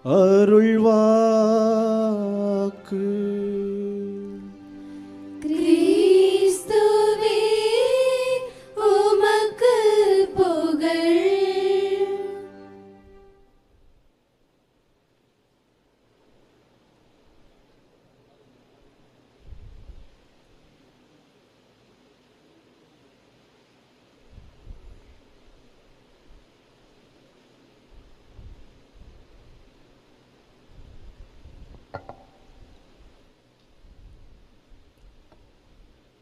அருள்வாக்கு. கிறிஸ்துவே உமக்கு புகழ்.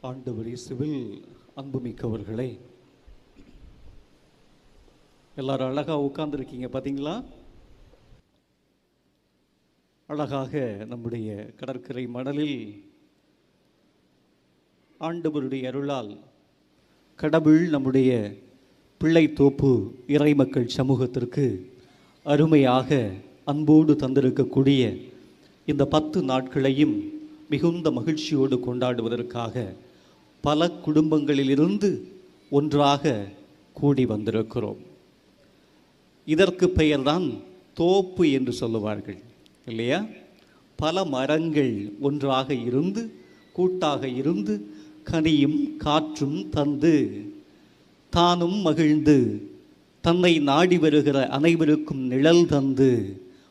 ஆண்டவர் இயேசுவில் அன்புமிக்கவர்களே, எல்லாரும் அழகாக உட்கார்ந்துருக்கீங்க பார்த்தீங்களா? அழகாக நம்முடைய கடற்கரை மணலில் ஆண்டவருடைய அருளால் கடவுள் நம்முடைய பிள்ளைத்தோப்பு இறைமக்கள் சமூகத்திற்கு அருமையாக அன்போடு தந்திருக்கக்கூடிய இந்த 10 நாட்களையும் மிகுந்த மகிழ்ச்சியோடு கொண்டாடுவதற்காக பல குடும்பங்களிலிருந்து ஒன்றாக கூடி வந்திருக்கிறோம். இதற்கு பெயர்தான் தோப்பு என்று சொல்லுவார்கள் இல்லையா? பல மரங்கள் ஒன்றாக இருந்து கூட்டாக இருந்து கனியும் காற்றும் தந்து தானும் மகிழ்ந்து தன்னை நாடி வருகிற அனைவருக்கும் நிழல் தந்து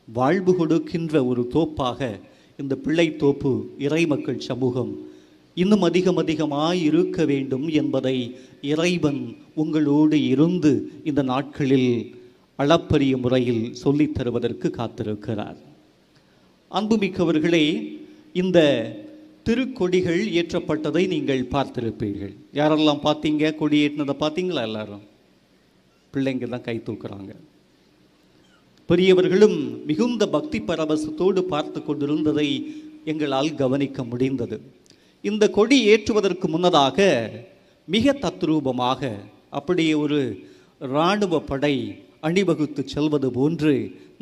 வாழ்வு கொடுக்கின்ற ஒரு தோப்பாக இந்த பிள்ளைத்தோப்பு இறைமக்கள் சமூகம் இன்னும் அதிகமாய் இருக்க வேண்டும் என்பதை இறைவன் உங்களோடு இருந்து இந்த நாட்களில் அளப்பரிய முறையில் சொல்லித் தருவதற்கு காத்திருக்கிறார். அன்புமிக்கவர்களே, இந்த திருக்கொடிகள் ஏற்றப்பட்டதை நீங்கள் பார்த்திருப்பீர்கள். யாரெல்லாம் பார்த்தீங்க? கொடி ஏற்றினதை பார்த்தீங்களா? எல்லாரும் பிள்ளைங்க தான் கை தூக்குறாங்க. பெரியவர்களும் மிகுந்த பக்தி பரவசத்தோடு பார்த்து கொண்டிருந்ததை எங்களால் கவனிக்க முடிந்தது. இந்த கொடி ஏற்றுவதற்கு முன்னதாக மிக தத்ரூபமாக அப்படியே ஒரு இராணுவ படை அணிவகுத்து செல்வது போன்று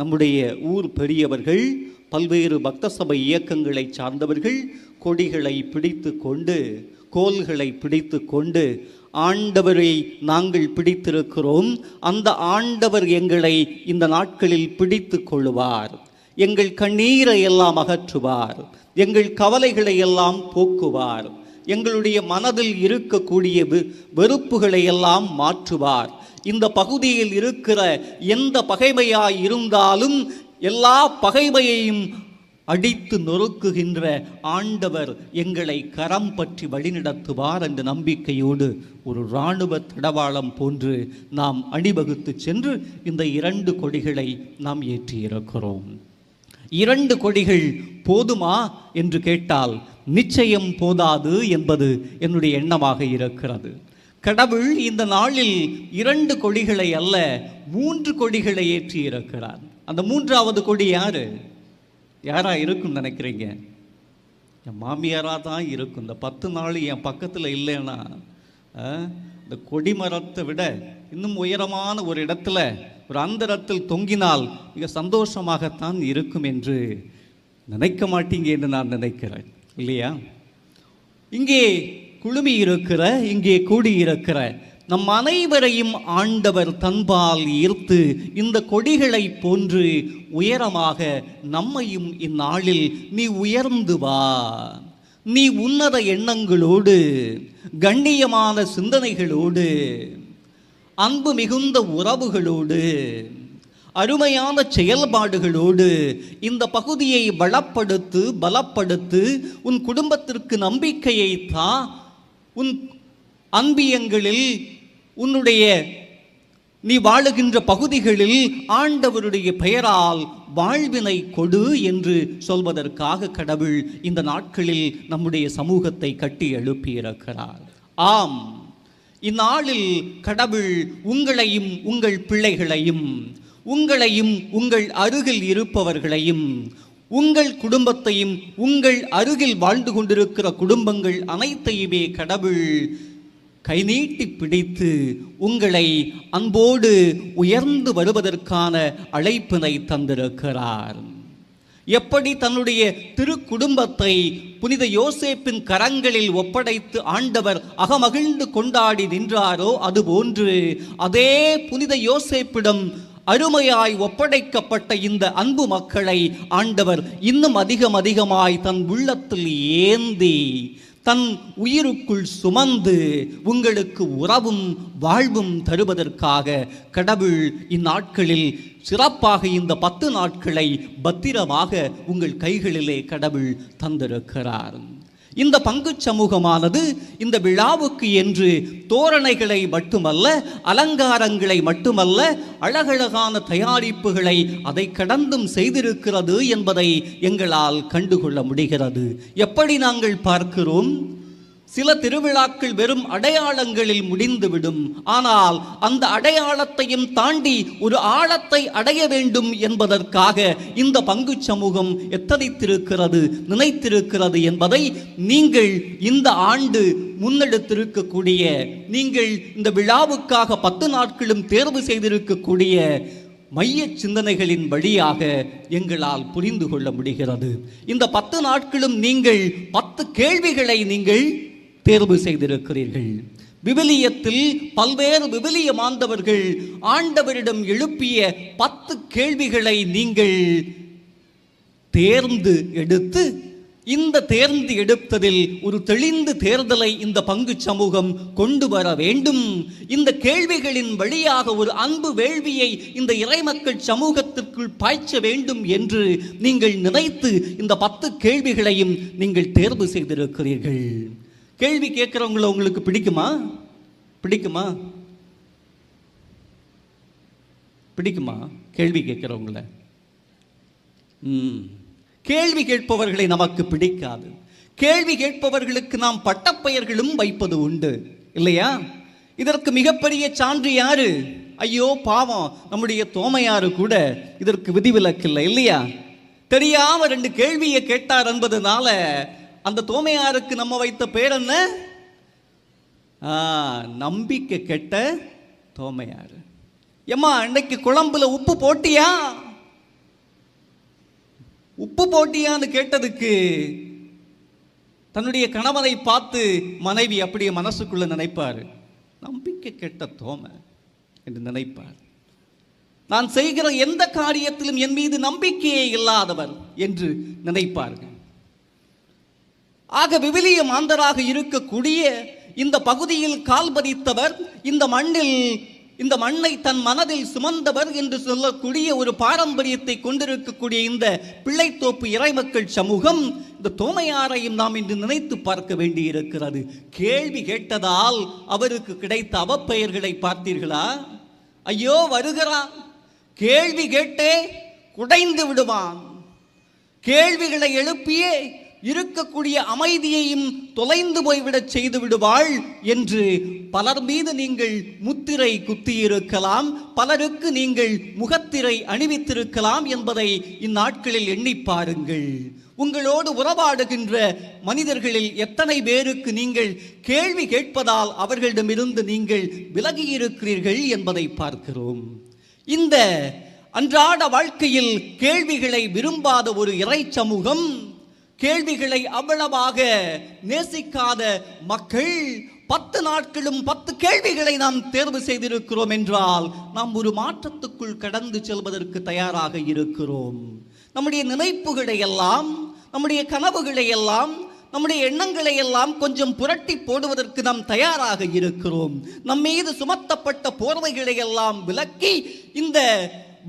நம்முடைய ஊர் பெரியவர்கள், பல்வேறு பக்த சபை இயக்கங்களை சார்ந்தவர்கள் கொடிகளை பிடித்து கொண்டு, கோல்களை பிடித்து கொண்டு, ஆண்டவரை நாங்கள் பிடித்திருக்கிறோம், அந்த ஆண்டவர் எங்களை இந்த நாட்களில் பிடித்து கொள்ளுவார், எங்கள் கண்ணீரை எல்லாம் அகற்றுவார், எங்கள் கவலைகளை எல்லாம் போக்குவார், எங்களுடைய மனதில் இருக்கக்கூடிய வெறுப்புகளை எல்லாம் மாற்றுவார், இந்த பகுதியில் இருக்கிற எந்த பகைமையாய் இருந்தாலும் எல்லா பகைமையையும் அடித்து நொறுக்குகின்ற ஆண்டவர் எங்களை கரம் பற்றி வழிநடத்துவார் என்ற நம்பிக்கையோடு ஒரு இராணுவ தடவாளம் போன்று நாம் அணிவகுத்து சென்று இந்த 2 கொடிகளை நாம் ஏற்றியிருக்கிறோம். 2 கொடிகள் போதுமா என்று கேட்டால் நிச்சயம் போதாது என்பது என்னுடைய எண்ணமாக இருக்கிறது. கடவுள் இந்த நாளில் 2 கொடிகளை அல்ல 3 கொடிகளை ஏற்றி இருக்கிறார். அந்த 3வது கொடி யாரா இருக்குன்னு நினைக்கிறீங்க? என் மாமியாராக தான் இருக்கும். இந்த 10 நாள் என் பக்கத்தில் இல்லைன்னா இந்த கொடிமரத்தை விட இன்னும் உயரமான ஒரு இடத்துல ஒரு அந்தரத்தில் தொங்கினால் மிக சந்தோஷமாகத்தான் இருக்கும் என்று நினைக்க மாட்டீங்க என்று நான் நினைக்கிறேன் இல்லையா? இங்கே குழுமி இருக்கிற, இங்கே கூடியிருக்கிற நம் அனைவரையும் ஆண்டவர் தன்பால் ஈர்த்து இந்த கொடிகளை போன்று உயரமாக நம்மையும் இந்நாளில் நீ உயர்ந்து வா, நீ உன்னத எண்ணங்களோடு, கண்ணியமான சிந்தனைகளோடு, அன்பு மிகுந்த உறவுகளோடு, அருமையான செயல்பாடுகளோடு இந்த பகுதியை பலப்படுத்து, உன் குடும்பத்திற்கு நம்பிக்கையை தா, உன் அன்பியங்களில் உன்னுடைய நீ வாழுகின்ற பகுதிகளில் ஆண்டவருடைய பெயரால் வாழ்வினை கொடு என்று சொல்வதற்காக கடவுள் இந்த நாட்களில் நம்முடைய சமூகத்தை கட்டி எழுப்பியிருக்கிறார். ஆம், இந்நாளில் கடவுள் உங்களையும் உங்கள் பிள்ளைகளையும், உங்களையும் உங்கள் அருகில் இருப்பவர்களையும், உங்கள் குடும்பத்தையும் உங்கள் அருகில் வாழ்ந்து கொண்டிருக்கிற குடும்பங்கள் அனைத்தையுமே கடவுள் கை நீட்டி பிடித்து உங்களை அன்போடு உயர்ந்து வருவதற்கான அழைப்பினை தந்திருக்கிறார். எப்படி தன்னுடைய திருக்குடும்பத்தை புனித யோசேப்பின் கரங்களில் ஒப்படைத்து ஆண்டவர் அகமகிழ்ந்து கொண்டாடி நின்றாரோ அதுபோன்று அதே புனித யோசேப்பிடம் அருமையாய் ஒப்படைக்கப்பட்ட இந்த அன்பு மக்களை ஆண்டவர் இன்னும் அதிகமாய் தன் உள்ளத்தில் ஏந்தி தன் உயிருக்குள் சுமந்து உங்களுக்கு உறவும் வாழ்வும் தருவதற்காக கடவுள் இந்நாட்களில் சிறப்பாக இந்த 10 நாட்களை பத்திரமாக உங்கள் கைகளிலே கடவுள் தந்திருக்கிறார். இந்த பங்கு சமூகமானது இந்த விழாவுக்கு என்று தோரணைகளை மட்டுமல்ல, அலங்காரங்களை மட்டுமல்ல, அழகழகான தயாரிப்புகளை அதை கடந்தும் செய்திருக்கிறது என்பதை எங்களால் கண்டுகொள்ள முடிகிறது. எப்படி நாங்கள் பார்க்கிறோம்? சில திருவிழாக்கள் வெறும் அடையாளங்களில் முடிந்துவிடும். ஆனால் அந்த அடையாளத்தையும் தாண்டி ஒரு ஆழத்தை அடைய வேண்டும் என்பதற்காக இந்த பங்கு சமூகம் எத்தனைத்திருக்கிறது, நினைத்திருக்கிறது என்பதை நீங்கள் இந்த ஆண்டு முன்னெடுத்திருக்கக்கூடிய, நீங்கள் இந்த விழாவுக்காக 10 நாட்களும் தேர்வு செய்திருக்கக்கூடிய மைய சிந்தனைகளின் வழியாக எங்களால் புரிந்து கொள்ள முடிகிறது. இந்த 10 நாட்களும் நீங்கள் 10 கேள்விகளை நீங்கள் தேர்வு செய்திருக்கிறீர்கள். விவிலியத்தில் பல்வேறு விவிலிய மாந்தவர்கள் ஆண்டவரிடம் எழுப்பிய 10 கேள்விகளை நீங்கள் தேர்ந்து எடுத்து, இந்த தேர்ந்து எடுத்ததில் ஒரு தெளிந்த தேர்தலை இந்த பங்கு சமூகம் கொண்டு வர வேண்டும். இந்த கேள்விகளின் வழியாக ஒரு அன்பு வேள்வியை இந்த இறைமக்கள் சமூகத்திற்குள் பாய்ச்ச வேண்டும் என்று நீங்கள் நினைத்து இந்த 10 கேள்விகளையும் நீங்கள் தேர்வு செய்திருக்கிறீர்கள். கேள்வி கேட்கிறவங்கள உங்களுக்கு பிடிக்குமா? பிடிக்குமா? பிடிக்குமா கேள்வி கேட்கிறவங்கள? கேள்வி கேட்பவர்களை நமக்கு பிடிக்காது. கேள்வி கேட்பவர்களுக்கு நாம் பட்டப்பெயர்களும் வைப்பது உண்டு இல்லையா? இதற்கு மிகப்பெரிய சான்று யாரு? ஐயோ பாவம், நம்முடைய தோமையாரு கூட இதற்கு விதிவிலக்கில்லை இல்லையா? தெரியாம 2 கேள்வியை கேட்டார் என்பதனால அந்த தோமையாருக்கு நம்ம வைத்த பேர் என்ன? நம்பிக்கை கெட்ட தோமையாரு. ஏம்மா, இன்னைக்கு குழம்புல உப்பு போட்டியா? உப்பு போட்டியான்னு கேட்டதுக்கு தன்னுடைய கணவனை பார்த்து மனைவி அப்படியே மனசுக்குள்ள நினைப்பார், நம்பிக்கை கெட்ட தோமை என்று நினைப்பார். நான் செய்கிற எந்த காரியத்திலும் என் மீது நம்பிக்கையே இல்லாதவர் என்று நினைப்பார்கள். ஆக விவிலிய மாந்தராக இருக்கக்கூடிய இந்த பகுதியில் கால் பதித்தவர், இந்த மண்ணை தன் மனதில் சுமந்தவர் என்று சொல்லக்கூடிய ஒரு பாரம்பரியத்தை கொண்டிருக்கக்கூடிய இந்த பிள்ளைத்தோப்பு இறைமக்கள் சமூகம் இந்த தோமையாரையும் நாம் இன்று நினைத்து பார்க்க வேண்டி இருக்கிறது. கேள்வி கேட்டதால் அவருக்கு கிடைத்த அவப்பெயர்களை பார்த்தீர்களா? ஐயோ வருகிறான், கேள்வி கேட்டே குடைந்து விடுவான், கேள்விகளை எழுப்பியே இருக்கக்கூடிய அமைதியையும் தொலைந்து போய்விடச் செய்து விடுவாள் என்று பலர் மீது நீங்கள் முத்திரை குத்தியிருக்கலாம், பலருக்கு நீங்கள் முகத்திரை அணிவித்திருக்கலாம் என்பதை இந்நாட்களில் எண்ணி பாருங்கள். உங்களோடு உறவாடுகின்ற மனிதர்களில் எத்தனை பேருக்கு நீங்கள் கேள்வி கேட்பதால் அவர்களிடமிருந்து நீங்கள் விலகியிருக்கிறீர்கள் என்பதை பார்க்கிறோம். இந்த அன்றாட வாழ்க்கையில் கேள்விகளை விரும்பாத ஒரு இறை சமூகம், கேள்விகளை அவ்வளவாக நேசிக்காத மக்கள் 10 நாட்களும் 10 கேள்விகளை நாம் தேர்வு செய்திருக்கிறோம் என்றால் நாம் ஒரு மாற்றத்துக்குள் கடந்து செல்வதற்கு தயாராக இருக்கிறோம். நம்முடைய நினைப்புகளை எல்லாம், நம்முடைய கனவுகளை எல்லாம், நம்முடைய எண்ணங்களை எல்லாம் கொஞ்சம் புரட்டி போடுவதற்கு நாம் தயாராக இருக்கிறோம். நம் மீது சுமத்தப்பட்ட போர்வைகளை எல்லாம் விலக்கி இந்த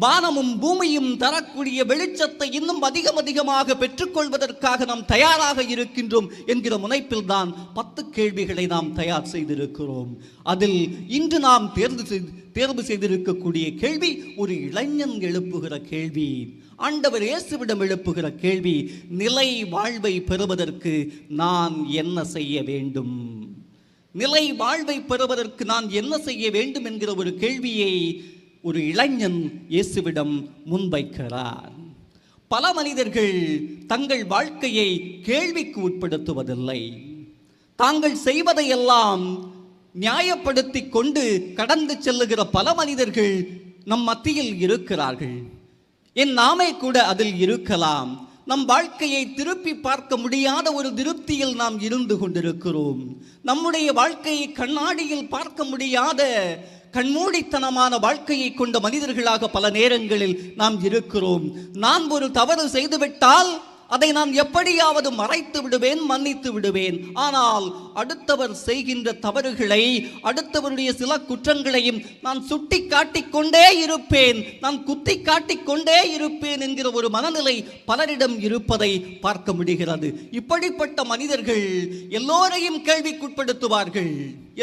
வானமும் பூமியும் தரக்கூடிய வெளிச்சத்தை இன்னும் அதிகமாக பெற்றுக்கொள்வதற்காக நாம் தயாராக இருக்கின்றோம் என்கிற முனைப்பில் தான் 10 கேள்விகளை நாம் தயார் செய்திருக்கிறோம். அதில் இன்று நாம் தேர்வு செய்திருக்கக்கூடிய கேள்வி ஒரு இளைஞன் எழுப்புகிற கேள்வி, ஆண்டவர் இயேசுவிடம் எழுப்புகிற கேள்வி. நிலை வாழ்வை பெறுவதற்கு நான் என்ன செய்ய வேண்டும்? நிலை வாழ்வை பெறுவதற்கு நான் என்ன செய்ய வேண்டும் என்கிற ஒரு கேள்வியை ஒரு இளைஞன் இயேசுவிடம் முன்வைக்கிறார். பல மனிதர்கள் தங்கள் வாழ்க்கையை கேள்விக்கு உட்படுத்துவதில்லை. தாங்கள் செய்வதையெல்லாம் நியாயப்படுத்தி கொண்டு கடந்து செல்லுகிற பல மனிதர்கள் நம் மத்தியில் இருக்கிறார்கள். நாமே கூட அதில் இருக்கலாம். நம் வாழ்க்கையை திருப்பி பார்க்க முடியாத ஒரு திருப்தியில் நாம் இருந்து கொண்டிருக்கிறோம். நம்முடைய வாழ்க்கையை கண்ணாடியில் பார்க்க முடியாத கண்மூடித்தனமான வாழ்க்கையை கொண்ட மனிதர்களாக பல நேரங்களில் நாம் இருக்கிறோம். நான் ஒரு தவறு செய்துவிட்டால் அதை நான் எப்படியாவது மறைத்து விடுவேன், மன்னித்து விடுவேன். ஆனால் அடுத்தவர் செய்கின்ற தவறுகளை, அடுத்தவருடைய சில குற்றங்களையும் நான் சுட்டி காட்டிக் கொண்டே இருப்பேன், நான் குத்தி காட்டிக் கொண்டே இருப்பேன் என்கிற ஒரு மனநிலை பலரிடம் இருப்பதை பார்க்க முடிகிறது. இப்படிப்பட்ட மனிதர்கள் எல்லோரையும் கேள்விக்குட்படுத்துவார்கள்.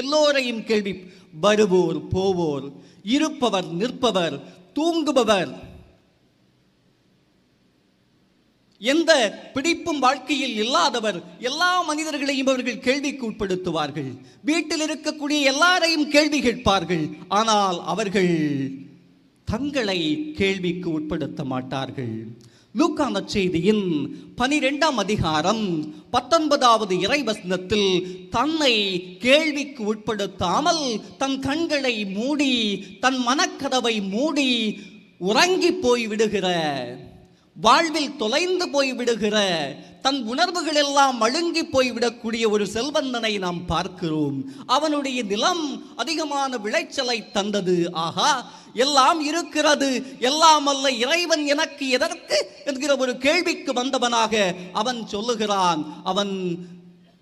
எல்லோரையும் கேள்வி, வருவோர் போவோர், இருப்பவர் நிற்பவர், தூங்குபவர், எந்த பிடிப்பும் வாழ்க்கையில் இல்லாதவர், எல்லா மனிதர்களையும் அவர்கள் கேள்விக்கு உட்படுத்துவார்கள். வீட்டில் இருக்கக்கூடிய எல்லாரையும் கேள்வி கேட்பார்கள். ஆனால் அவர்கள் தங்களை கேள்விக்கு உட்படுத்த மாட்டார்கள். லூக்கா நற்செய்தியின் 12ஆம் அதிகாரம் 19வது இறைவசனத்தில் தன்னை கேள்விக்கு உட்படுத்தாமல் தன் கண்களை மூடி, தன் மனக்கதவை மூடி உறங்கி போய் விடுகிற, வாழ்வில் தொலைந்து போய் விடுகிற, தன் உணர்வுகள் எல்லாம் மழுங்கி போய்விடக்கூடிய ஒரு செல்வந்தனை நாம் பார்க்கிறோம். அவனுடைய நிலம் அதிகமான விளைச்சலை தந்தது. ஆகா, எல்லாம் இருக்கிறது, எல்லாம் அல்ல, இறைவன் எனக்கு எதற்கு என்கிற ஒரு கேள்விக்கு வந்தவனாக அவன் சொல்லுகிறான். அவன்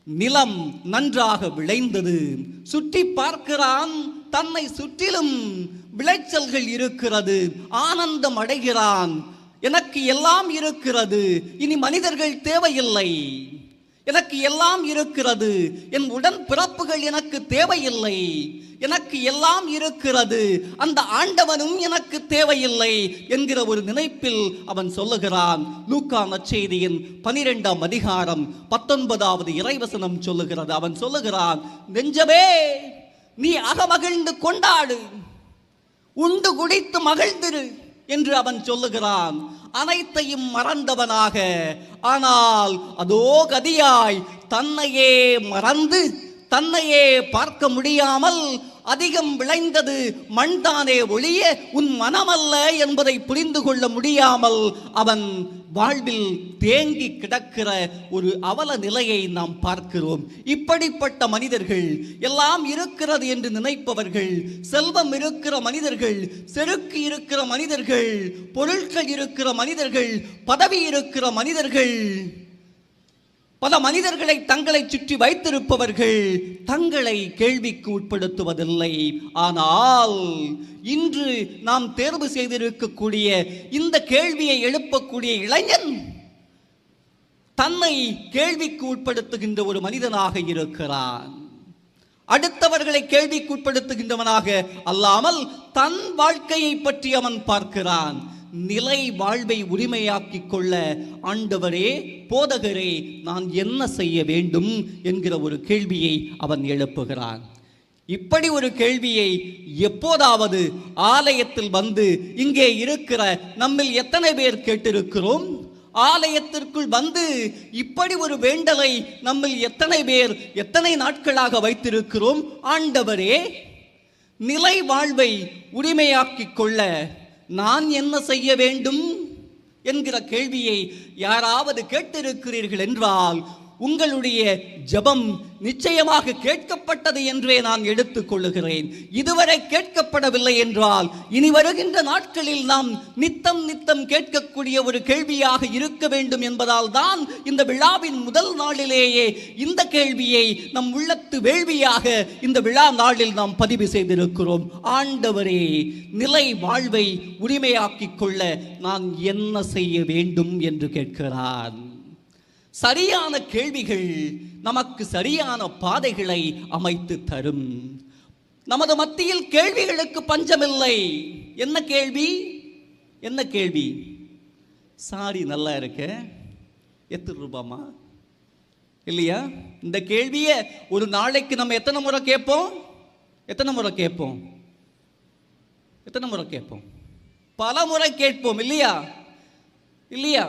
நிலம் நன்றாக விளைந்தது. சுற்றி பார்க்கிறான், தன்னை சுற்றிலும் விளைச்சல்கள் இருக்கிறது. ஆனந்தம் அடைகிறான். எனக்கு எல்லாம் இருக்கிறது, இனி மனிதர்கள் தேவையில்லை, எனக்கு எல்லாம் இருக்கிறது, என் உடன் பிறப்புகள் எனக்கு தேவையில்லை, எனக்கு எல்லாம் இருக்கிறது, அந்த ஆண்டவனும் எனக்கு தேவையில்லை என்கிற ஒரு நினைப்பில் அவன் சொல்லுகிறான். லூக்கா நற்செய்தியின் 12ஆம் அதிகாரம் 19வது இறைவசனம் சொல்லுகிறது. அவன் சொல்லுகிறான், நெஞ்சமே நீ அகமகிழ்ந்து கொண்டாடு, உண்டு குடித்து மகிழ்ந்திரு என்று அவன் சொல்லுகிறான். அனைத்தையும் மறந்தவனாக, ஆனால் அதோ கதியாய் தன்னையே மறந்து, தன்னையே பார்க்க முடியாமல், அதிகம் விளைந்தது மண்தானே ஒழிய உன் மனமல்ல என்பதை புரிந்து கொள்ள முடியாமல் அவன் வாழ்வில் தேங்கி கிடக்கிற ஒரு அவல நிலையை நாம் பார்க்கிறோம். இப்படிப்பட்ட மனிதர்கள், எல்லாம் இருக்கிறது என்று நினைப்பவர்கள், செல்வம் இருக்கிற மனிதர்கள், செருக்கு இருக்கிற மனிதர்கள், பொருட்கள் இருக்கிற மனிதர்கள், பதவி இருக்கிற மனிதர்கள், பல மனிதர்களை தங்களை சுற்றி வைத்திருப்பவர்கள் தங்களை கேள்விக்கு உட்படுத்துவதில்லை. ஆனால் இன்று நாம் தேர்வு செய்திருக்கக்கூடிய இந்த கேள்வியை எழுப்பக்கூடிய இளைஞன் தன்னை கேள்விக்கு உட்படுத்துகின்ற ஒரு மனிதனாக இருக்கிறான். அடுத்தவர்களை கேள்விக்கு உட்படுத்துகின்றவனாக அல்லாமல் தன் வாழ்க்கையை பற்றி அவன் பார்க்கிறான். நிலை வாழ்வை உரிமையாக்கிக் கொள்ள ஆண்டவரே, போதகரே, நான் என்ன செய்ய வேண்டும் என்கிற ஒரு கேள்வியை அவன் எழுப்புகிறான். இப்படி ஒரு கேள்வியை எப்போதாவது ஆலயத்தில் வந்து இங்கே இருக்கிற நம்மில் எத்தனை பேர் கேட்டிருக்கிறோம்? ஆலயத்திற்குள் வந்து இப்படி ஒரு வேண்டலை நம்மில் எத்தனை பேர் எத்தனை நாட்களாக வைத்திருக்கிறோம்? ஆண்டவரே, நிலை வாழ்வை உரிமையாக்கிக் கொள்ள நான் என்ன செய்ய வேண்டும் என்கிற கேள்வியை யாராவது கேட்டிருக்கிறீர்கள் என்றால் உங்களுடைய ஜெபம் நிச்சயமாக கேட்கப்பட்டது என்றே நான் எடுத்துக் கொள்ளுகிறேன். இதுவரை கேட்கப்படவில்லை என்றால் இனி வருகின்ற நாட்களில் நாம் நித்தம் நித்தம் கேட்கக்கூடிய ஒரு கேள்வியாக இருக்க வேண்டும் என்பதால் தான் இந்த விழாவின் முதல் நாளிலேயே இந்த கேள்வியை நம் உள்ளத்து வேள்வியாக இந்த விழா நாளில் நாம் பதிவு செய்திருக்கிறோம். ஆண்டவரே, நிலை வாழ்வை உரிமையாக்கிக் கொள்ள நான் என்ன செய்ய வேண்டும் என்று கேட்கிறான். சரியான கேள்விகள் நமக்கு சரியான பாதைகளை அமைத்து தரும். நமது மத்தியில் கேள்விகளுக்கு பஞ்சமில்லை. என்ன கேள்வி? என்ன கேள்வி? சாரி நல்லா இருக்க, எத்தனை ரூபாமா இல்லையா? இந்த கேள்வியை ஒரு நாளைக்கு நம்ம எத்தனை முறை கேட்போம்? எத்தனை முறை கேட்போம்? எத்தனை முறை கேட்போம்? பல முறை கேட்போம் இல்லையா? இல்லையா?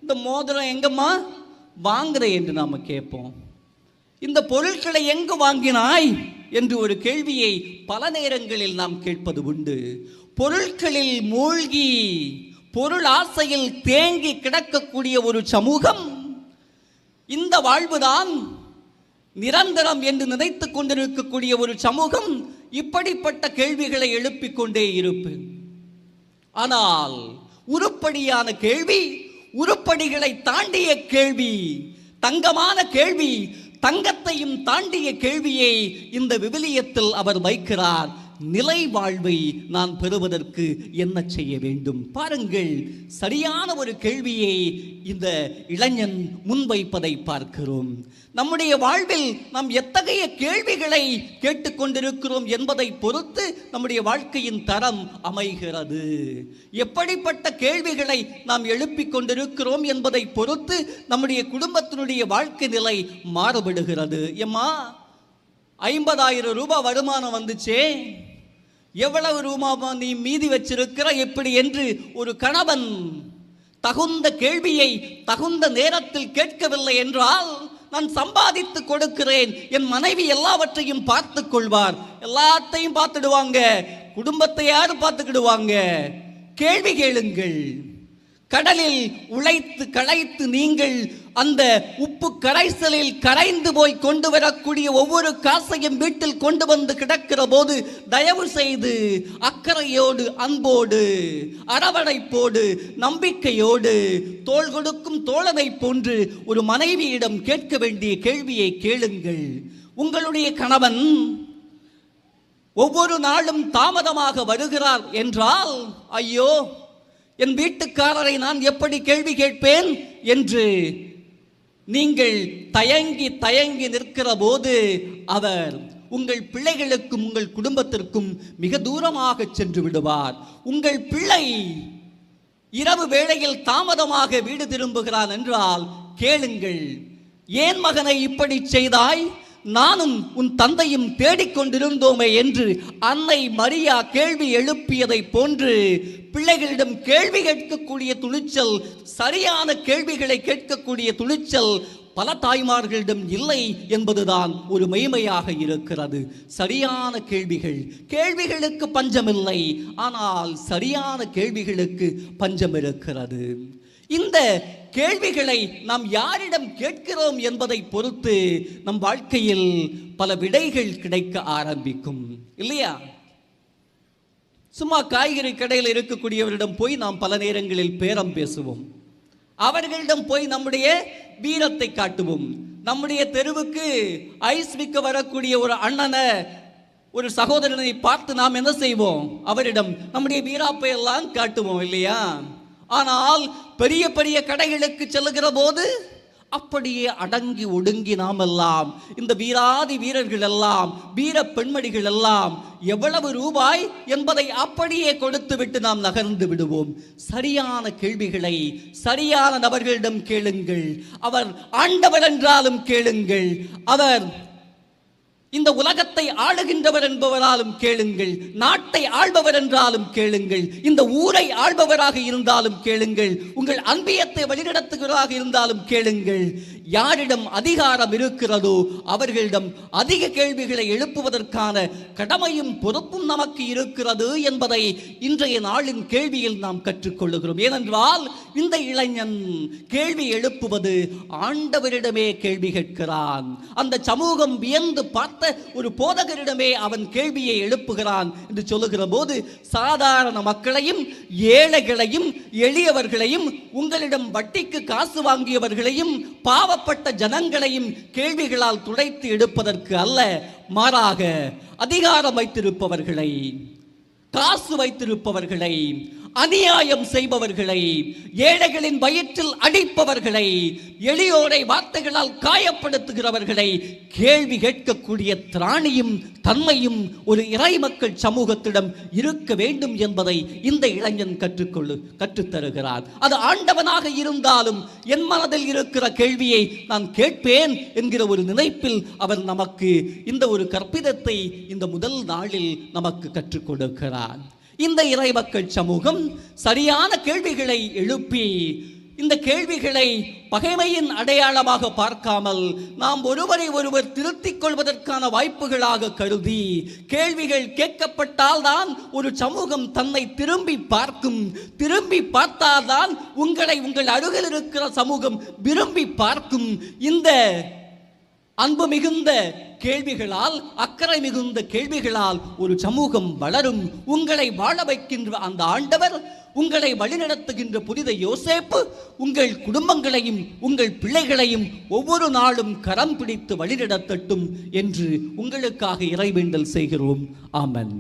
இந்த மோதிரம் எங்கம்மா வாங்குற என்று நாம கேட்போம். இந்த பொருட்களை எங்கு வாங்கினாய் என்று ஒரு கேள்வியை பல நேரங்களில் நாம் கேட்பது உண்டு. பொருட்களில் மூழ்கி பொருள் ஆசையில் தேங்கி கிடக்கக்கூடிய ஒரு சமூகம், இந்த வாழ்வுதான் நிரந்தரம் என்று நினைத்துக் கொண்டிருக்கக்கூடிய ஒரு சமூகம் இப்படிப்பட்ட கேள்விகளை எழுப்பிக் கொண்டே இருப்பேன். ஆனால் உருப்படியான கேள்வி, உருப்படிகளை தாண்டிய கேள்வி, தங்கமான கேள்வி, தங்கத்தையும் தாண்டிய கேள்வியை இந்த விவிலியத்தில் அவர் வைக்கிறார். நிலை வாழ்வை நான் பெறுவதற்கு என்ன செய்ய வேண்டும்? பாருங்கள், சரியான ஒரு கேள்வியை இந்த இளைஞன் முன்வைப்பதை பார்க்கிறோம். நம்முடைய வாழ்வில் நாம் எத்தகைய கேள்விகளை கேட்டுக்கொண்டிருக்கிறோம் என்பதை பொறுத்து நம்முடைய வாழ்க்கையின் தரம் அமைகிறது. எப்படிப்பட்ட கேள்விகளை நாம் எழுப்பிக் கொண்டிருக்கிறோம் என்பதை பொறுத்து நம்முடைய குடும்பத்தினுடைய வாழ்க்கை நிலை மாறுபடுகிறது. எம்மா, 50,000 ரூபாய் வருமானம் வந்துச்சே, எவ்வளவு ரூபா நீ மீதி வச்சிருக்கிற எப்படி என்று ஒரு கணவன் தகுந்த கேள்வியை தகுந்த நேரத்தில் கேட்கவில்லை என்றால், நான் சம்பாதித்து கொடுக்கிறேன், என் மனைவி எல்லாவற்றையும் பார்த்துக் கொள்வார், எல்லாத்தையும் பார்த்துடுவாங்க, குடும்பத்தை யாரும் பார்த்துக்கிடுவாங்க. கேள்வி கேளுங்கள். கடலில் உழைத்து களைத்து நீங்கள் அந்த உப்பு கரைசலில் கரைந்து போய் கொண்டு வரக்கூடிய ஒவ்வொரு காசையும் வீட்டில் கொண்டு வந்து கிடக்கிற போது தயவு செய்து அக்கறையோடு, அன்போடு, அரவணைப்போடு, நம்பிக்கையோடு, தோள் கொடுக்கும் தோழனை போன்று ஒரு மனைவியிடம் கேட்க வேண்டிய கேள்வியை கேளுங்கள். உங்களுடைய கணவன் ஒவ்வொரு நாளும் தாமதமாக வருகிறார் என்றால், ஐயோ, என் வீட்டுக்காரரை நான் எப்படி கேள்வி கேட்பேன் என்று நீங்கள் தயங்கி தயங்கி நிற்கிற போது அவர் உங்கள் பிள்ளைகளுக்கும் உங்கள் குடும்பத்திற்கும் மிக தூரமாக சென்று விடுவார். உங்கள் பிள்ளை இரவு வேளையில் தாமதமாக வீடு திரும்புகிறான் என்றால் கேளுங்கள், ஏன் மகனை இப்படி செய்தாய்? நானும் உன் தந்தையும் தேடிக்கொண்டிருந்தோமே என்று அன்னை மரியா கேள்வி எழுப்பியதை போன்று பிள்ளைகளிடம் கேள்வி கேட்கக்கூடிய துணிச்சல், சரியான கேள்விகளை கேட்கக்கூடிய துணிச்சல் பல தாய்மார்களிடம் இல்லை என்பதுதான் ஒரு மெய்மையாக இருக்கிறது. சரியான கேள்விகள், கேள்விகளுக்கு பஞ்சமில்லை, ஆனால் சரியான கேள்விகளுக்கு பஞ்சம் இருக்கிறது. இந்த கேள்விகளை நாம் யாரிடம் கேட்கிறோம் என்பதை பொறுத்து நம் வாழ்க்கையில் பல விடைகள் கிடைக்க ஆரம்பிக்கும், இல்லையா? சும்மா காய்கறி கடையில் இருக்கக்கூடியவரிடம் போய் நாம் பல நேரங்களில் பேரம் பேசுவோம். அவர்களிடம் போய் நம்முடைய வீரத்தை காட்டுவோம். நம்முடைய தெருவுக்கு ஐஸ் விற்க வரக்கூடிய ஒரு அண்ணனை, ஒரு சகோதரனை பார்த்து நாம் என்ன செய்வோம்? அவரிடம் நம்முடைய வீராப்பை எல்லாம் காட்டுவோம், இல்லையா? ஆனால் பெரிய பெரிய கடைகளுக்கு செல்லுகிற போது அப்படியே அடங்கி ஒடுங்கி நாம் எல்லாம், இந்த வீராதி வீரர்கள் எல்லாம், வீர பெண்மணிகள் எல்லாம் எவ்வளவு ரூபாய் என்பதை அப்படியே கொடுத்து விட்டு நாம் நகர்ந்து விடுவோம். சரியான கேள்விகளை சரியான நபர்களிடம் கேளுங்கள். அவர் ஆண்டவர் என்றாலும் கேளுங்கள், அவர் இந்த உலகத்தை ஆளுகின்றவர் என்பவராலும் கேளுங்கள், நாட்டை ஆள்பவர் என்றாலும் கேளுங்கள், இந்த ஊரை ஆள்பவராக இருந்தாலும் கேளுங்கள், உங்கள் அன்பியத்தை வழிநடத்துகிறவராக இருந்தாலும் கேளுங்கள். யாரிடம் அதிகாரம் இருக்கிறதோ அவர்களிடம் அதிக கேள்விகளை எழுப்புவதற்கான கடமையும் பொறுப்பும் நமக்கு இருக்கிறது என்பதை இன்றைய நாளின் கேள்வியில் நாம் கற்றுக்கொள்ளுகிறோம். ஏனென்றால் இந்த இளைஞன் கேள்வி எழுப்புவது ஆண்டவரிடமே கேள்வி கேட்கிறான். அந்த சமூகம் வியந்து பார்த்த ஒரு போதகரிடமே அவன் கேள்வியை எழுப்புகிறான் என்று சொல்லுகிற போது, சாதாரண மக்களையும் ஏழைகளையும் எளியவர்களையும் உங்களிடம் வட்டிக்கு காசு வாங்கியவர்களையும் பாவப்பட்ட ஜனங்களையும் கேள்விகளால் துடைத்து எடுப்பதற்கு அல்ல, மாறாக அதிகாரம் வைத்திருப்பவர்களை, காசு வைத்திருப்பவர்களை, அநியாயம் செய்பவர்களை, ஏழைகளின் வயிற்றில் அடிப்பவர்களை, எளியோரை வார்த்தைகளால் காயப்படுத்துகிறவர்களை கேள்வி கேட்கக்கூடிய திராணியும் தன்மையும் ஒரு இறைமக்கள் சமூகத்திடம் இருக்க வேண்டும் என்பதை இந்த இளைஞன் கற்றுத்தருகிறார். அது ஆண்டவனாக இருந்தாலும் என் மனதில் இருக்கிற கேள்வியை நான் கேட்பேன் என்கிற ஒரு நினைப்பில் அவர் நமக்கு இந்த ஒரு கற்பிதத்தை இந்த முதல் நாளில் நமக்கு கற்றுக் கொடுக்கிறார். இந்த இறைமக்கள் சமூகம் சரியான கேள்விகளை எழுப்பி, இந்த கேள்விகளை பகைமையின் அடையாளமாக பார்க்காமல் நாம் ஒருவரை ஒருவர் திருத்திக் கொள்வதற்கான வாய்ப்புகளாக கருதி, கேள்விகள் கேட்கப்பட்டால் தான் ஒரு சமூகம் தன்னை திரும்பி பார்க்கும், திரும்பி பார்த்தால்தான் உங்களை உங்கள் அருகில் இருக்கிற சமூகம் விரும்பி பார்க்கும். இந்த அன்பு மிகுந்த கேள்விகளால், அக்கறை மிகுந்த கேள்விகளால் ஒரு சமூகம் வளரும். உங்களை வாழ வைக்கின்ற அந்த ஆண்டவர், உங்களை வழிநடத்துகின்ற புனித யோசேப்பு உங்கள் குடும்பங்களையும் உங்கள் பிள்ளைகளையும் ஒவ்வொரு நாளும் கரம் பிடித்து வழிநடத்தட்டும் என்று உங்களுக்காக இறைவேண்டல் செய்கிறோம். ஆமென்.